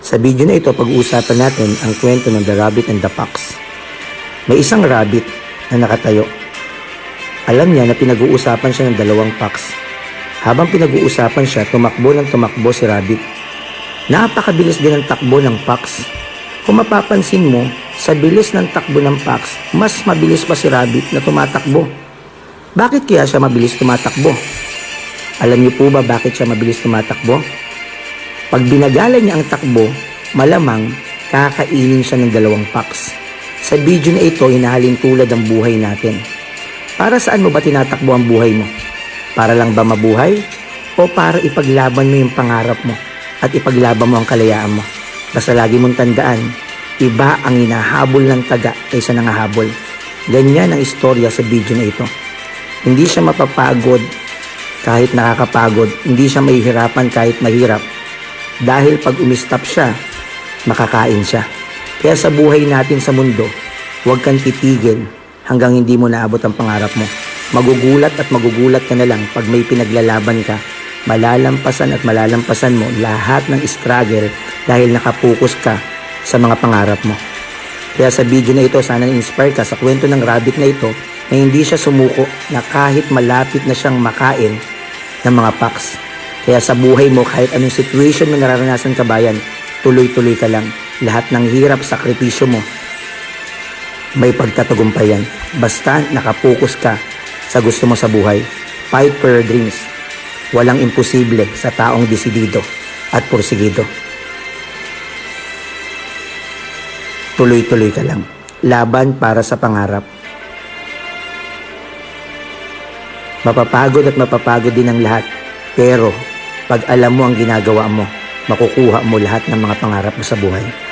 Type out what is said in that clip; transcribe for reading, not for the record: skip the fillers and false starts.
Sa video na ito, pag-uusapan natin ang kwento ng The Rabbit and the Fox. May isang rabbit na nakatayo. Alam niya na pinag-uusapan siya ng dalawang fox. Habang pinag-uusapan siya, tumakbo ng tumakbo si rabbit. Napakabilis din ang takbo ng fox. Kung mapapansin mo, sa bilis ng takbo ng fox, mas mabilis pa si rabbit na tumatakbo. Bakit kaya siya mabilis tumatakbo? Alam niyo po ba bakit siya mabilis tumatakbo? Pag binagalan niya ang takbo, malamang kakainin siya ng dalawang fox. Sa video na ito, hinahalin tulad ang buhay natin. Para saan mo ba tinatakbo ang buhay mo? Para lang ba mabuhay? O para ipaglaban mo yung pangarap mo at ipaglaban mo ang kalayaan mo? Basta lagi mong tandaan, iba ang hinahabol ng taga kaysa nangahabol. Ganyan ang istorya sa video na ito. Hindi siya mapapagod kahit nakakapagod. Hindi siya mahihirapan kahit mahirap. Dahil pag umistop siya, makakain siya. Kaya sa buhay natin sa mundo, huwag kang titigil hanggang hindi mo naabot ang pangarap mo. Magugulat ka na lang pag may pinaglalaban ka. Malalampasan at malalampasan mo lahat ng struggle dahil nakapokus ka sa mga pangarap mo. Kaya sa video na ito, sana na-inspire ka sa kwento ng rabbit na ito na hindi siya sumuko na kahit malapit na siyang makain ng mga fox. Kaya sa buhay mo, kahit anong situation mo nararanasan kabayan, tuloy-tuloy ka lang. Lahat ng hirap, sakripisyo mo, may pagtatagumpayan. Basta nakapokus ka sa gusto mo sa buhay. Fight for your dreams. Walang imposible sa taong desidido at porsigido. Tuloy-tuloy ka lang. Laban para sa pangarap. Mapapagod at mapapagod din ang lahat. Pero pag alam mo ang ginagawa mo, makukuha mo lahat ng mga pangarap mo sa buhay.